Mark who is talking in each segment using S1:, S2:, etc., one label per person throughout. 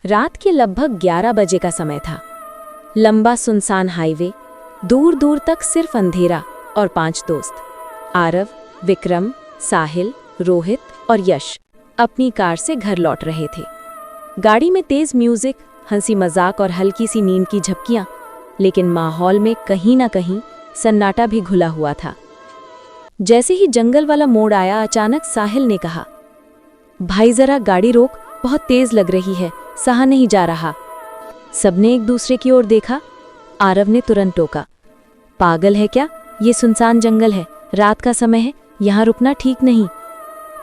S1: रात के लगभग 11 बजे का समय था। लंबा सुनसान हाईवे, दूर दूर तक सिर्फ अंधेरा और 5 दोस्त आरव, विक्रम, साहिल, रोहित और यश अपनी कार से घर लौट रहे थे। गाड़ी में तेज म्यूजिक, हंसी मजाक और हल्की सी नींद की झपकियां, लेकिन माहौल में कहीं ना कहीं सन्नाटा भी घुला हुआ था। जैसे ही जंगल वाला मोड़ आया, अचानक साहिल ने कहा, भाई जरा गाड़ी रोक, बहुत तेज लग रही है, सहा नहीं जा रहा। सबने एक दूसरे की ओर देखा। आरव ने तुरंत टोका, पागल है क्या, ये सुनसान जंगल है, रात का समय है, यहाँ रुकना ठीक नहीं।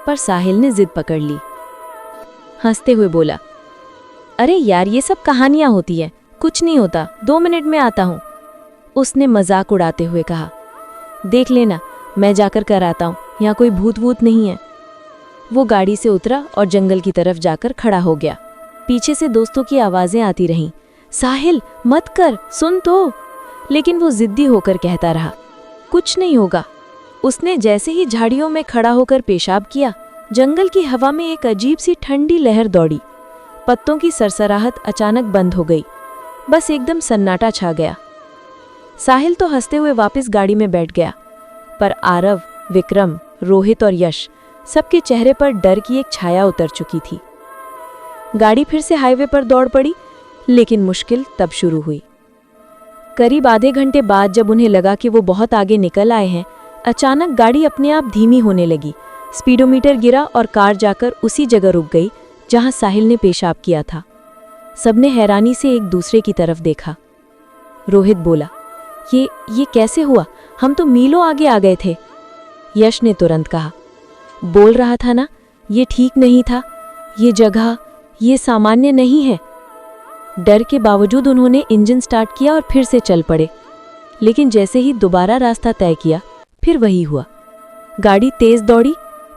S1: पर साहिल ने जिद पकड़ ली। हंसते हुए बोला, अरे यार, ये सब कहानियां होती है, कुछ नहीं होता, 2 मिनट में आता हूँ। उसने मजाक उड़ाते हुए कहा, देख लेना, मैं जाकर कर आता हूँ, यहाँ कोई भूत वूत नहीं है। वो गाड़ी से उतरा और जंगल की तरफ जाकर खड़ा हो गया। पीछे से दोस्तों की आवाजें आती रहीं, साहिल मत कर, सुन तो। लेकिन वो जिद्दी होकर कहता रहा, कुछ नहीं होगा। उसने जैसे ही झाड़ियों में खड़ा होकर पेशाब किया, जंगल की हवा में एक अजीब सी ठंडी लहर दौड़ी। पत्तों की सरसराहट अचानक बंद हो गई, बस एकदम सन्नाटा छा गया। साहिल तो हंसते हुए वापस गाड़ी में बैठ गया, पर आरव, विक्रम, रोहित और यश सबके चेहरे पर डर की एक छाया उतर चुकी थी। गाड़ी फिर से हाईवे पर दौड़ पड़ी, लेकिन मुश्किल तब शुरू हुई। करीब आधे घंटे बाद जब उन्हें लगा कि वो बहुत आगे निकल आए हैं, अचानक गाड़ी अपने आप धीमी होने लगी। स्पीडोमीटर गिरा और कार जाकर उसी जगह रुक गई जहां साहिल ने पेशाब किया था। सबने हैरानी से एक दूसरे की तरफ देखा। रोहित बोला, ये कैसे हुआ, हम तो मीलों आगे आ गए थे। यश ने तुरंत कहा, बोल रहा था ना, ये ठीक नहीं था, ये जगह, ये सामान्य नहीं है। डर के बावजूद उन्होंने इंजन स्टार्ट किया और फिर से चल पड़े। लेकिन जैसे ही दोबारा रास्ता तय किया, फिर वही हुआ। गाड़ी तेज दौड़ी,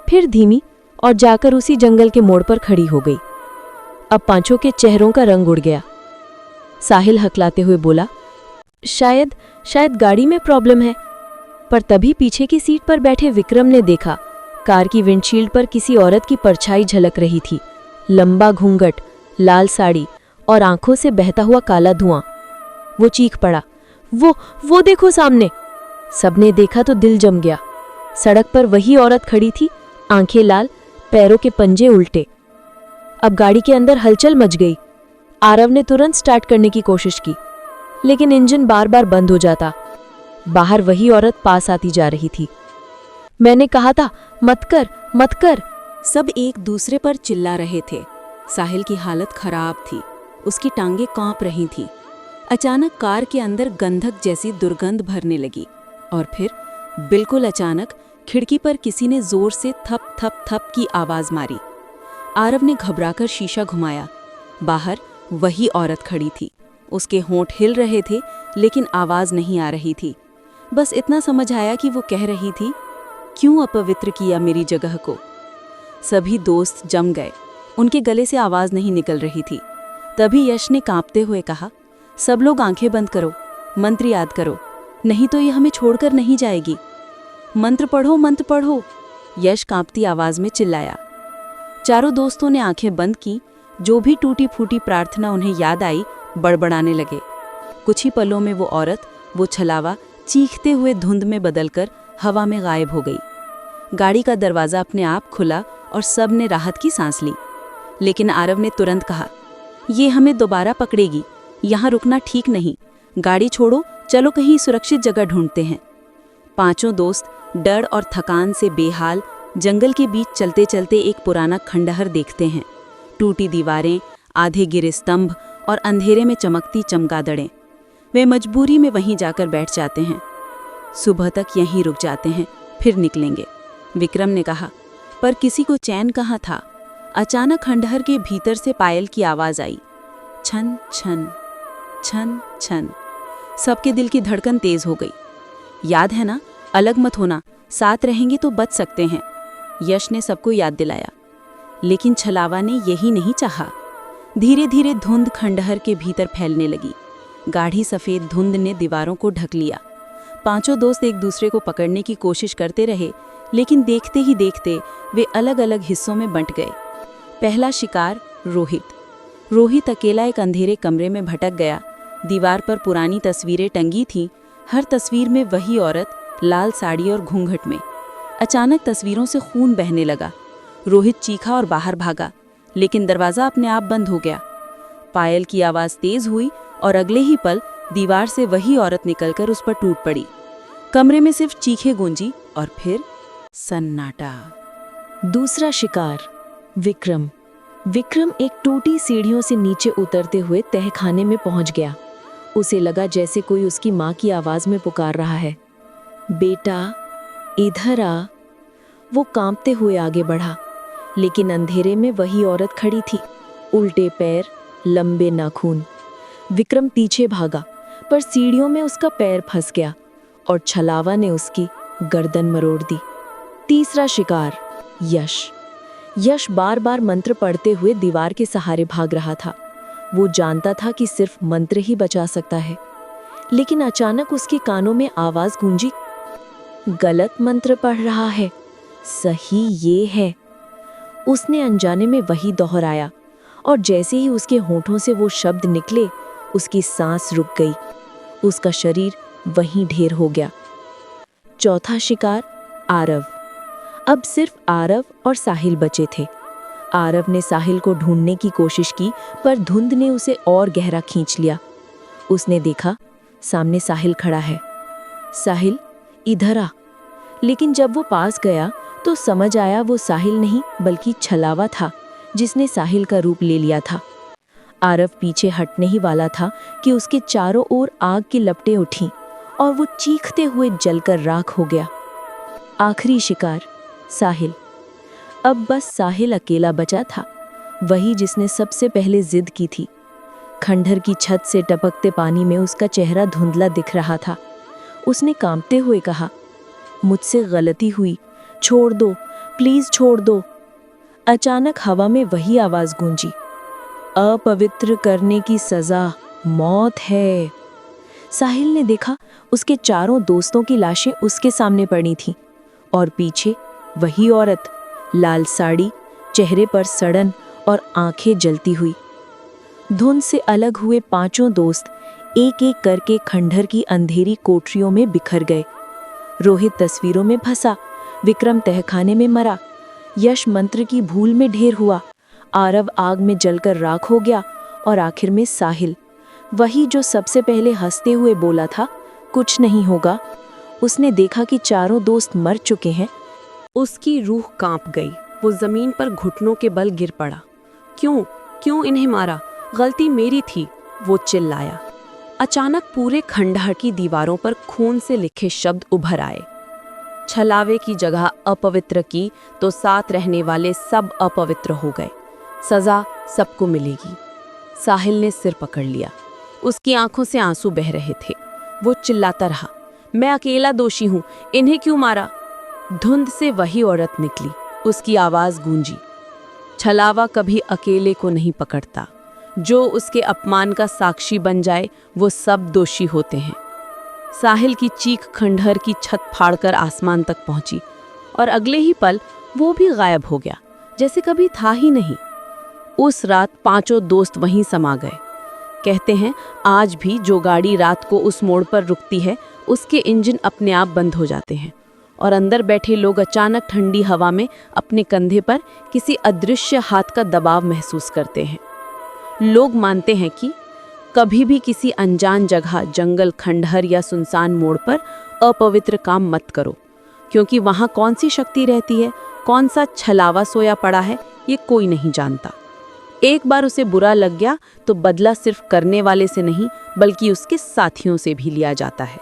S1: फिर धीमी, और जाकर उसी जंगल के मोड़ पर खड़ी हो गई। अब पांचों के चेहरों का रंग उड़ गया। साहिल हकलाते हुए बोला, शायद गाड़ी में प्रॉब्लम है। पर तभी पीछे की सीट पर बैठे विक्रम ने देखा, कार की विंडशील्ड पर किसी औरत की परछाई झलक रही थी। लंबा घूंघट, लाल साड़ी और आंखों से बहता हुआ काला धुआं। वो चीख पड़ा, वो देखो सामने। सबने देखा तो दिल जम गया। सड़क पर वही औरत खड़ी थी, आंखें लाल, पैरों के पंजे उल्टे। अब गाड़ी के अंदर हलचल मच गई। आरव ने तुरंत स्टार्ट करने की कोशिश की, लेकिन इंजन बार बार बंद हो जाता। बाहर वही औरत पास आती जा रही थी। मैंने कहा था, मत कर, मत कर। सब एक दूसरे पर चिल्ला रहे थे। साहिल की हालत खराब थी, उसकी टांगें कांप रही थीं। अचानक कार के अंदर गंधक जैसी दुर्गंध भरने लगी, और फिर बिल्कुल अचानक खिड़की पर किसी ने जोर से थप थप थप की आवाज मारी। आरव ने घबराकर शीशा घुमाया। बाहर वही औरत खड़ी थी। उसके होंठ हिल रहे थे, लेकिन आवाज नहीं आ रही थी। बस इतना समझ आया कि वो कह रही थी, क्यों अपवित्र किया मेरी जगह को। सभी दोस्त जम गए, उनके गले से आवाज नहीं निकल रही थी। तभी यश ने कांपते हुए कहा, सब लोग आंखें बंद करो, मंत्र याद करो, नहीं तो ये हमें छोड़कर नहीं जाएगी। मंत्र पढ़ो, मंत्र पढ़ो, यश कांपती आवाज में चिल्लाया। चारों दोस्तों ने आंखें बंद की। जो भी टूटी फूटी प्रार्थना उन्हें याद आई, बड़बड़ाने लगे। कुछ ही पलों में वो औरत, वो छलावा चीखते हुए धुंध में बदलकर हवा में गायब हो गई। गाड़ी का दरवाजा अपने आप खुला और सब ने राहत की सांस ली। लेकिन आरव ने तुरंत कहा, ये हमें दोबारा पकड़ेगी, यहाँ रुकना ठीक नहीं, गाड़ी छोड़ो, चलो कहीं सुरक्षित जगह ढूंढते हैं। पांचों दोस्त डर और थकान से बेहाल जंगल के बीच चलते चलते एक पुराना खंडहर देखते हैं। टूटी दीवारें, आधे गिरे स्तंभ और अंधेरे में चमकती चमगादड़ें। वे मजबूरी में वहीं जाकर बैठ जाते हैं। सुबह तक यहीं रुक जाते हैं, फिर निकलेंगे, विक्रम ने कहा। पर किसी को चैन कहाँ था। अचानक खंडहर के भीतर से पायल की आवाज आई, छन छन छन छन। सबके दिल की धड़कन तेज हो गई। याद है ना, अलग मत होना, साथ रहेंगे तो बच सकते हैं, यश ने सबको याद दिलाया। लेकिन छलावा ने यही नहीं चाहा। धीरे धीरे धुंध खंडहर के भीतर फैलने लगी। गाढ़ी सफेद धुंध ने दीवारों को ढक लिया। पांचों दोस्त एक दूसरे को पकड़ने की कोशिश करते रहे, लेकिन देखते ही देखते वे अलग अलग हिस्सों में बंट गए। पहला शिकार रोहित।
S2: रोहित अकेला एक अंधेरे कमरे में भटक गया। दीवार पर पुरानी तस्वीरें टंगी थीं, हर तस्वीर में वही औरत, लाल साड़ी और घूंघट में। अचानक तस्वीरों से खून बहने लगा। रोहित चीखा और बाहर भागा, लेकिन दरवाज़ा अपने आप बंद हो गया। पायल की आवाज़ तेज हुई और अगले ही पल दीवार से वही औरत निकलकर उस पर टूट पड़ी। कमरे में सिर्फ चीखें गूंजी और फिर सन्नाटा।
S1: दूसरा शिकार, विक्रम। विक्रम एक टूटी सीढ़ियों से नीचे उतरते हुए तहखाने में पहुंच गया। उसे लगा जैसे कोई उसकी माँ की आवाज़ में पुकार रहा है, बेटा इधर आ। वो कांपते हुए आगे बढ़ा, लेकिन अंधेरे में वही औरत खड़ी थी, उल्टे पैर, लंबे नाखून। विक्रम पीछे भागा, पर सीढ़ियों में उसका पैर फंस गया और छलावा ने उसकी गर्दन मरोड़ दी। तीसरा शिकार, यश। यश बार बार मंत्र पढ़ते हुए दीवार के सहारे भाग रहा था। वो जानता था कि सिर्फ मंत्र ही बचा सकता है, लेकिन अचानक उसके कानों में आवाज गूंजी, गलत मंत्र पढ़ रहा है, सही ये है। उसने अनजाने में वही दोहराया, और जैसे ही उसके होठों से वो शब्द निकले, उसकी सांस रुक गई। उसका शरीर वहीं ढेर हो गया। चौथा शिकार, आरव। अब सिर्फ आरव और साहिल बचे थे। आरव ने साहिल को ढूंढने की कोशिश की, पर धुंध ने उसे और गहरा खींच लिया। उसने देखा सामने साहिल खड़ा है। साहिल इधर आ। लेकिन जब वो पास गया तो समझ आया वो साहिल नहीं बल्कि छलावा था, जिसने साहिल का रूप ले लिया था। आरव पीछे हटने ही वाला था कि उसके चारों ओर आग की लपटें उठीं और वो चीखते हुए जलकर राख हो गया। आखिरी शिकार, साहिल। अब बस साहिल अकेला बचा था, वही जिसने सबसे पहले जिद की थी। खंडहर की छत से टपकते पानी में उसका चेहरा धुंधला दिख रहा था। उसने कांपते हुए कहा, मुझसे गलती हुई, छोड़ दो, प्लीज छोड़ दो। अचानक हवा में वही आवाज गूंजी, अपवित्र करने की सजा मौत है। साहिल ने देखा उसके चारों दोस्तों की लाशें उसके सामने पड़ी थीं, और पीछे वही औरत, लाल साड़ी, चेहरे पर सड़न और आंखें जलती हुई। धुंध से अलग हुए पांचों दोस्त एक एक करके खंडहर की अंधेरी कोठरियों में बिखर गए। रोहित तस्वीरों में फंसा, विक्रम तहखाने में मरा, यश मंत्र की भूल में ढेर हुआ, आरव आग में जलकर राख हो गया, और आखिर में साहिल, वही जो सबसे पहले हंसते हुए बोला था, कुछ नहीं होगा। उसने देखा कि चारों दोस्त मर चुके हैं।
S3: उसकी रूह कांप गई। वो जमीन पर घुटनों के बल गिर पड़ा। क्यों क्यों इन्हें मारा? गलती मेरी थी, वो चिल्लाया। अचानक पूरे खंडहर की दीवारों पर खून से लिखे शब्द उभर आए। छलावे की जगह अपवित्र की तो साथ रहने वाले सब अपवित्र हो गए। सजा सबको मिलेगी। साहिल ने सिर पकड़ लिया। उसकी आंखों से आंसू बह रहे थे। वो चिल्लाता रहा, मैं अकेला दोषी हूँ, इन्हें क्यों मारा? धुंध से वही औरत निकली। उसकी आवाज गूंजी, छलावा कभी अकेले को नहीं पकड़ता। जो उसके अपमान का साक्षी बन जाए वो सब दोषी होते हैं। साहिल की चीख खंडहर की छत फाड़कर आसमान तक पहुंची, और अगले ही पल वो भी गायब हो गया, जैसे कभी था ही नहीं। उस रात पांचों दोस्त वहीं समा गए। कहते हैं आज भी जो गाड़ी रात को उस मोड़ पर रुकती है, उसके इंजन अपने आप बंद हो जाते हैं, और अंदर बैठे लोग अचानक ठंडी हवा में अपने कंधे पर किसी अदृश्य हाथ का दबाव महसूस करते हैं। लोग मानते हैं कि कभी भी किसी अनजान जगह, जंगल, खंडहर या सुनसान मोड़ पर अपवित्र काम मत करो, क्योंकि वहाँ कौन सी शक्ति रहती है, कौन सा छलावा सोया पड़ा है, ये कोई नहीं जानता। एक बार उसे बुरा लग गया तो बदला सिर्फ करने वाले से नहीं बल्कि उसके साथियों से भी लिया जाता है।